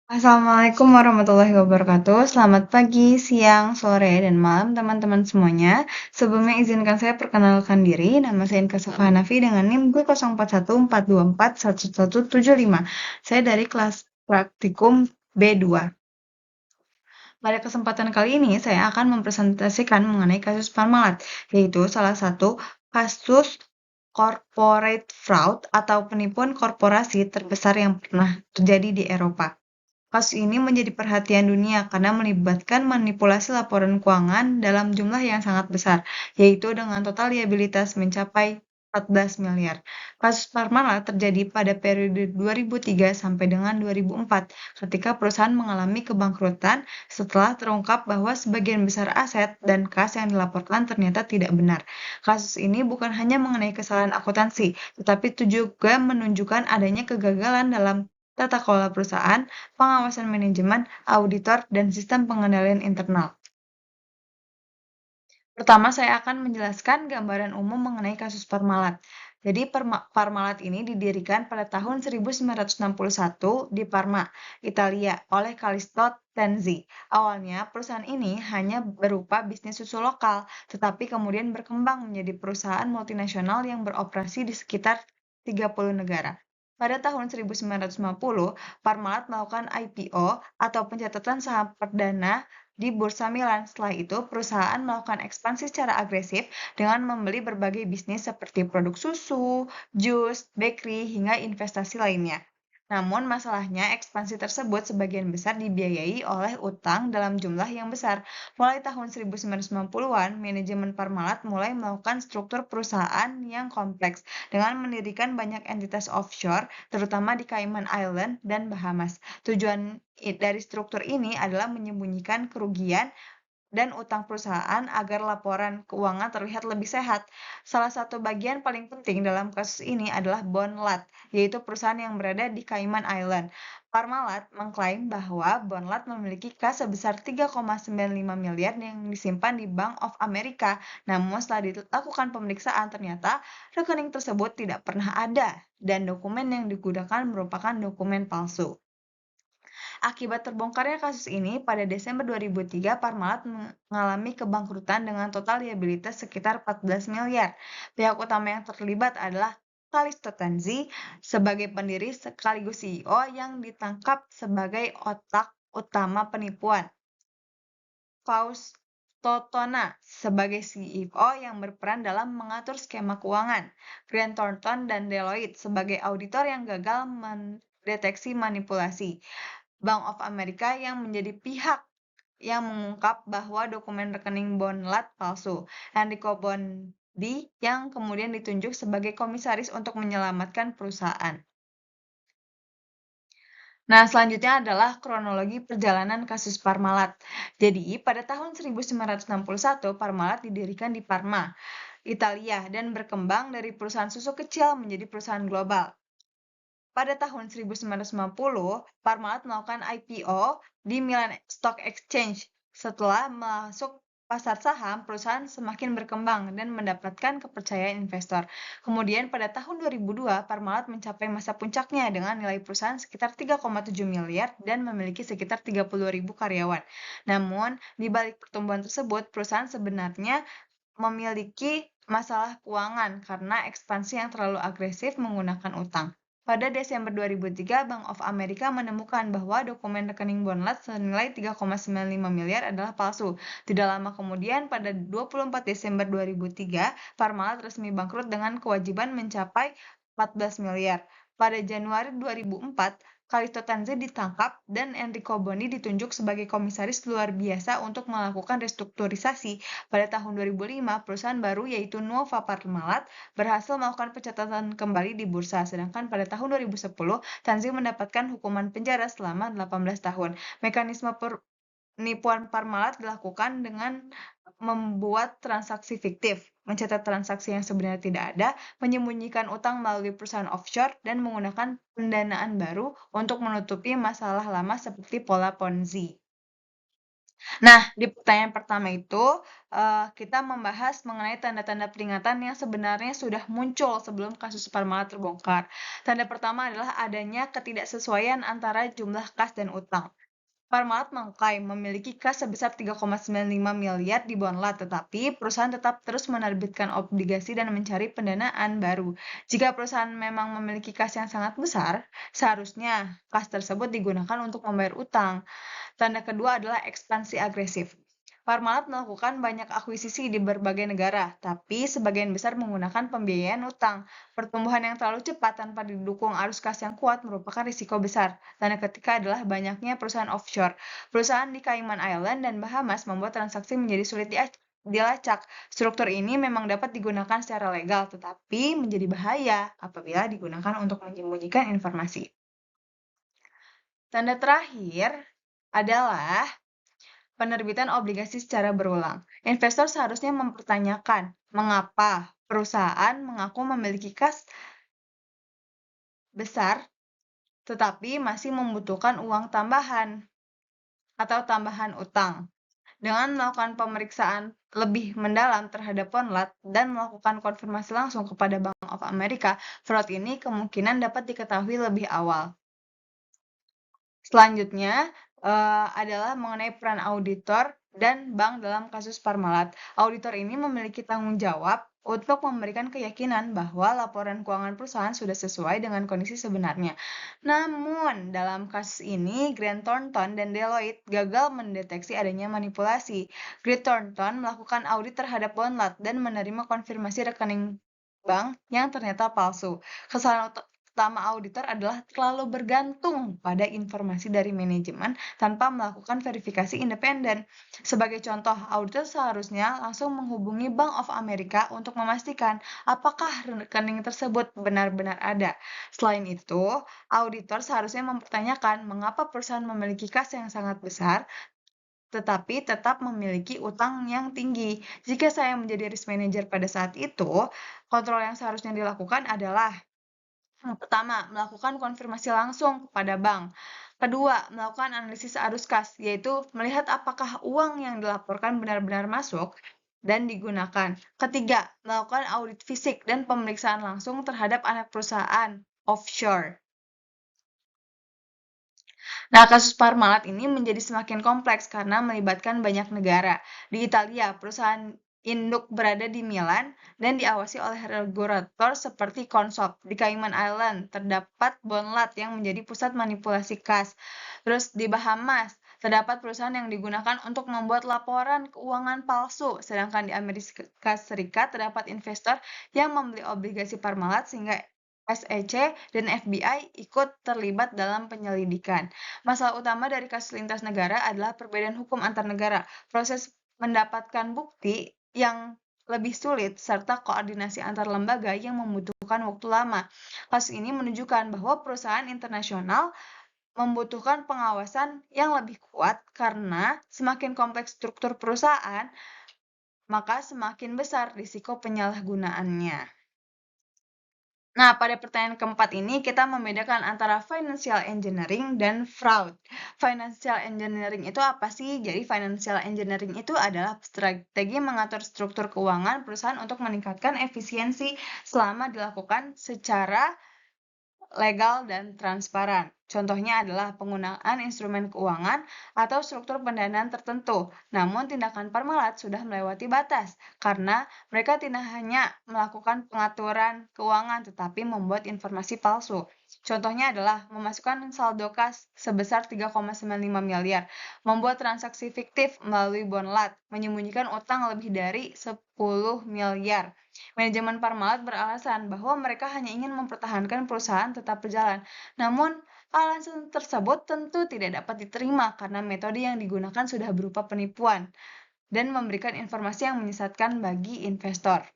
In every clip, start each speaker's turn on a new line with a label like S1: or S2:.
S1: Assalamualaikum warahmatullahi wabarakatuh. Selamat pagi, siang, sore, dan malam teman-teman semuanya. Sebelumnya izinkan saya perkenalkan diri. Nama saya Inka Safa Hanafi dengan NIM gue 0414241175. Saya dari kelas praktikum B2. Pada kesempatan kali ini, saya akan mempresentasikan mengenai kasus Parmalat, yaitu salah satu kasus corporate fraud atau penipuan korporasi terbesar yang pernah terjadi di Eropa. Kasus ini menjadi perhatian dunia karena melibatkan manipulasi laporan keuangan dalam jumlah yang sangat besar, yaitu dengan total liabilitas mencapai 14 miliar. Kasus Parmalat terjadi pada periode 2003 sampai dengan 2004, ketika perusahaan mengalami kebangkrutan setelah terungkap bahwa sebagian besar aset dan kas yang dilaporkan ternyata tidak benar. Kasus ini bukan hanya mengenai kesalahan akuntansi, tetapi juga menunjukkan adanya kegagalan dalam tata kelola perusahaan, pengawasan manajemen, auditor, dan sistem pengendalian internal. Pertama, saya akan menjelaskan gambaran umum mengenai kasus Parmalat. Jadi, Parmalat ini didirikan pada tahun 1961 di Parma, Italia, oleh Callisto Tenzi. Awalnya, perusahaan ini hanya berupa bisnis susu lokal, tetapi kemudian berkembang menjadi perusahaan multinasional yang beroperasi di sekitar 30 negara. Pada tahun 1950, Parmalat melakukan IPO atau pencatatan saham perdana di Bursa Milan. Setelah itu, perusahaan melakukan ekspansi secara agresif dengan membeli berbagai bisnis seperti produk susu, jus, bakery, hingga investasi lainnya. Namun, masalahnya ekspansi tersebut sebagian besar dibiayai oleh utang dalam jumlah yang besar. Mulai tahun 1990-an, manajemen Parmalat mulai melakukan struktur perusahaan yang kompleks dengan mendirikan banyak entitas offshore, terutama di Cayman Island dan Bahamas. Tujuan dari struktur ini adalah menyembunyikan kerugian dan utang perusahaan agar laporan keuangan terlihat lebih sehat. Salah satu bagian paling penting dalam kasus ini adalah Bonlat, yaitu perusahaan yang berada di Cayman Island. Parmalat mengklaim bahwa Bonlat memiliki kas sebesar 3,95 miliar yang disimpan di Bank of America. Namun setelah dilakukan pemeriksaan, ternyata rekening tersebut tidak pernah ada dan dokumen yang digunakan merupakan dokumen palsu. Akibat terbongkarnya kasus ini, pada Desember 2003, Parmalat mengalami kebangkrutan dengan total liabilitas sekitar 14 miliar. Pihak utama yang terlibat adalah Callisto Tanzi sebagai pendiri sekaligus CEO yang ditangkap sebagai otak utama penipuan. Fausto Tona sebagai CEO yang berperan dalam mengatur skema keuangan. Grant Thornton dan Deloitte sebagai auditor yang gagal mendeteksi manipulasi. Bank of America yang menjadi pihak yang mengungkap bahwa dokumen rekening Bonlat palsu. Enrico Bondi yang kemudian ditunjuk sebagai komisaris untuk menyelamatkan perusahaan. Nah, selanjutnya adalah kronologi perjalanan kasus Parmalat. Jadi, pada tahun 1961, Parmalat didirikan di Parma, Italia, dan berkembang dari perusahaan susu kecil menjadi perusahaan global. Pada tahun 1950, Parmalat melakukan IPO di Milan Stock Exchange. Setelah masuk pasar saham, perusahaan semakin berkembang dan mendapatkan kepercayaan investor. Kemudian pada tahun 2002, Parmalat mencapai masa puncaknya dengan nilai perusahaan sekitar 3,7 miliar dan memiliki sekitar 30.000 karyawan. Namun, di balik pertumbuhan tersebut, perusahaan sebenarnya memiliki masalah keuangan karena ekspansi yang terlalu agresif menggunakan utang. Pada Desember 2003, Bank of America menemukan bahwa dokumen rekening Bonlat senilai 3,95 miliar adalah palsu. Tidak lama kemudian, pada 24 Desember 2003, Parmalat resmi bangkrut dengan kewajiban mencapai 14 miliar. Pada Januari 2004, Callisto Tanzi ditangkap dan Enrico Boni ditunjuk sebagai komisaris luar biasa untuk melakukan restrukturisasi. Pada tahun 2005, perusahaan baru yaitu Nova Parmalat berhasil melakukan pencatatan kembali di bursa, sedangkan pada tahun 2010, Tanzil mendapatkan hukuman penjara selama 18 tahun. Mekanisme penipuan Parmalat dilakukan dengan membuat transaksi fiktif, mencatat transaksi yang sebenarnya tidak ada, menyembunyikan utang melalui perusahaan offshore, dan menggunakan pendanaan baru untuk menutupi masalah lama seperti pola Ponzi. Nah, di pertanyaan pertama itu, kita membahas mengenai tanda-tanda peringatan yang sebenarnya sudah muncul sebelum kasus Parmalat terbongkar. Tanda pertama adalah adanya ketidaksesuaian antara jumlah kas dan utang. Parmalat mengklaim memiliki kas sebesar 3,95 miliar di Bonlat, tetapi perusahaan tetap terus menerbitkan obligasi dan mencari pendanaan baru. Jika perusahaan memang memiliki kas yang sangat besar, seharusnya kas tersebut digunakan untuk membayar utang. Tanda kedua adalah ekspansi agresif. Parmalat melakukan banyak akuisisi di berbagai negara, tapi sebagian besar menggunakan pembiayaan utang. Pertumbuhan yang terlalu cepat tanpa didukung arus kas yang kuat merupakan risiko besar. Tanda ketiga adalah banyaknya perusahaan offshore. Perusahaan di Cayman Island dan Bahamas membuat transaksi menjadi sulit dilacak. Struktur ini memang dapat digunakan secara legal, tetapi menjadi bahaya apabila digunakan untuk menyembunyikan informasi. Tanda terakhir adalah penerbitan obligasi secara berulang. Investor seharusnya mempertanyakan mengapa perusahaan mengaku memiliki kas besar tetapi masih membutuhkan uang tambahan atau tambahan utang. Dengan melakukan pemeriksaan lebih mendalam terhadap Ponlat dan melakukan konfirmasi langsung kepada Bank of America, fraud ini kemungkinan dapat diketahui lebih awal. Selanjutnya adalah mengenai peran auditor dan bank dalam kasus Parmalat. Auditor ini memiliki tanggung jawab untuk memberikan keyakinan bahwa laporan keuangan perusahaan sudah sesuai dengan kondisi sebenarnya. Namun, dalam kasus ini, Grant Thornton dan Deloitte gagal mendeteksi adanya manipulasi. Grant Thornton melakukan audit terhadap Bonlat dan menerima konfirmasi rekening bank yang ternyata palsu. Kesalahan utama auditor adalah terlalu bergantung pada informasi dari manajemen tanpa melakukan verifikasi independen. Sebagai contoh, auditor seharusnya langsung menghubungi Bank of America untuk memastikan apakah rekening tersebut benar-benar ada. Selain itu, auditor seharusnya mempertanyakan mengapa perusahaan memiliki kas yang sangat besar tetapi tetap memiliki utang yang tinggi. Jika saya menjadi risk manager pada saat itu, kontrol yang seharusnya dilakukan adalah pertama, melakukan konfirmasi langsung kepada bank. Kedua, melakukan analisis arus kas, yaitu melihat apakah uang yang dilaporkan benar-benar masuk dan digunakan. Ketiga, melakukan audit fisik dan pemeriksaan langsung terhadap anak perusahaan offshore. Nah, kasus Parmalat ini menjadi semakin kompleks karena melibatkan banyak negara. Di Italia, perusahaan induk berada di Milan dan diawasi oleh regulator seperti Consob. Di Cayman Island, terdapat Bonlat yang menjadi pusat manipulasi kas. Terus di Bahamas, terdapat perusahaan yang digunakan untuk membuat laporan keuangan palsu. Sedangkan di Amerika Serikat, terdapat investor yang membeli obligasi Parmalat sehingga SEC dan FBI ikut terlibat dalam penyelidikan. Masalah utama dari kasus lintas negara adalah perbedaan hukum antar negara, proses mendapatkan bukti yang lebih sulit, serta koordinasi antar lembaga yang membutuhkan waktu lama. Kasus ini menunjukkan bahwa perusahaan internasional membutuhkan pengawasan yang lebih kuat karena semakin kompleks struktur perusahaan, maka semakin besar risiko penyalahgunaannya. Nah, pada pertanyaan keempat ini kita membedakan antara financial engineering dan fraud. Financial engineering itu apa sih? Jadi financial engineering itu adalah strategi mengatur struktur keuangan perusahaan untuk meningkatkan efisiensi selama dilakukan secara legal dan transparan. Contohnya adalah penggunaan instrumen keuangan atau struktur pendanaan tertentu. Namun tindakan Parmalat sudah melewati batas karena mereka tidak hanya melakukan pengaturan keuangan tetapi membuat informasi palsu. Contohnya adalah memasukkan saldo kas sebesar 3,95 miliar, membuat transaksi fiktif melalui Bonlat, menyembunyikan utang lebih dari 10 miliar. Manajemen Parmalat beralasan bahwa mereka hanya ingin mempertahankan perusahaan tetap berjalan. Namun, alasan tersebut tentu tidak dapat diterima karena metode yang digunakan sudah berupa penipuan dan memberikan informasi yang menyesatkan bagi investor.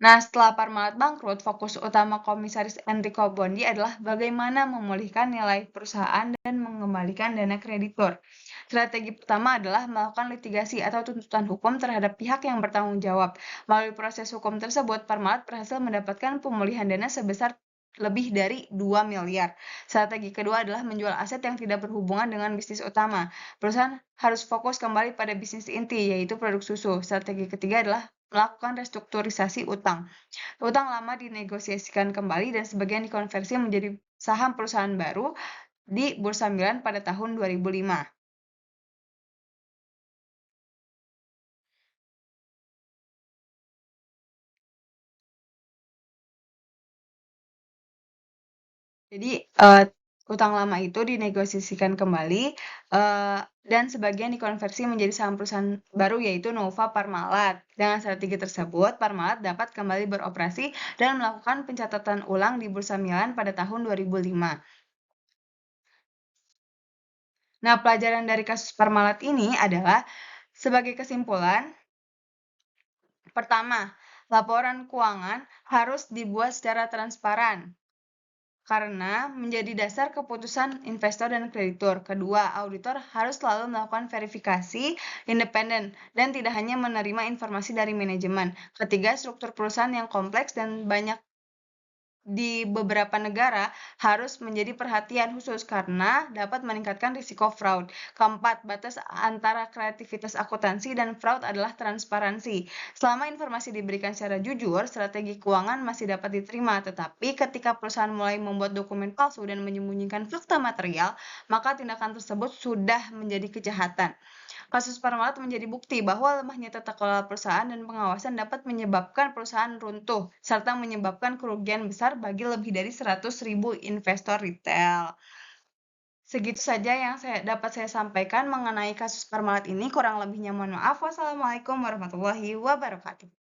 S1: Nah, setelah Parmalat bangkrut, fokus utama Komisaris Enrico Bondi adalah bagaimana memulihkan nilai perusahaan dan mengembalikan dana kreditur. Strategi pertama adalah melakukan litigasi atau tuntutan hukum terhadap pihak yang bertanggung jawab. Melalui proses hukum tersebut, Parmalat berhasil mendapatkan pemulihan dana sebesar lebih dari 2 miliar. Strategi kedua adalah menjual aset yang tidak berhubungan dengan bisnis utama. Perusahaan harus fokus kembali pada bisnis inti, yaitu produk susu. Strategi ketiga adalah melakukan restrukturisasi utang. Utang lama dinegosiasikan kembali dan sebagian dikonversi menjadi saham perusahaan baru di Bursa Milan pada tahun 2005. Jadi, utang lama itu dinegosiasikan kembali, dan sebagian dikonversi menjadi saham perusahaan baru yaitu Nova Parmalat. Dengan strategi tersebut, Parmalat dapat kembali beroperasi dan melakukan pencatatan ulang di Bursa Milan pada tahun 2005. Nah, pelajaran dari kasus Parmalat ini adalah sebagai kesimpulan, pertama, laporan keuangan harus dibuat secara transparan karena menjadi dasar keputusan investor dan kreditur. Kedua, auditor harus selalu melakukan verifikasi independen dan tidak hanya menerima informasi dari manajemen. Ketiga, struktur perusahaan yang kompleks dan banyak di beberapa negara harus menjadi perhatian khusus karena dapat meningkatkan risiko fraud. Keempat, batas antara kreativitas akuntansi dan fraud adalah transparansi. Selama informasi diberikan secara jujur, strategi keuangan masih dapat diterima, tetapi ketika perusahaan mulai membuat dokumen palsu dan menyembunyikan fakta material, maka tindakan tersebut sudah menjadi kejahatan. Kasus Parmalat menjadi bukti bahwa lemahnya tata kelola perusahaan dan pengawasan dapat menyebabkan perusahaan runtuh, serta menyebabkan kerugian besar bagi lebih dari 100.000 investor retail. Segitu saja yang dapat saya sampaikan mengenai kasus Parmalat ini. Kurang lebihnya mohon maaf. Wassalamualaikum warahmatullahi wabarakatuh.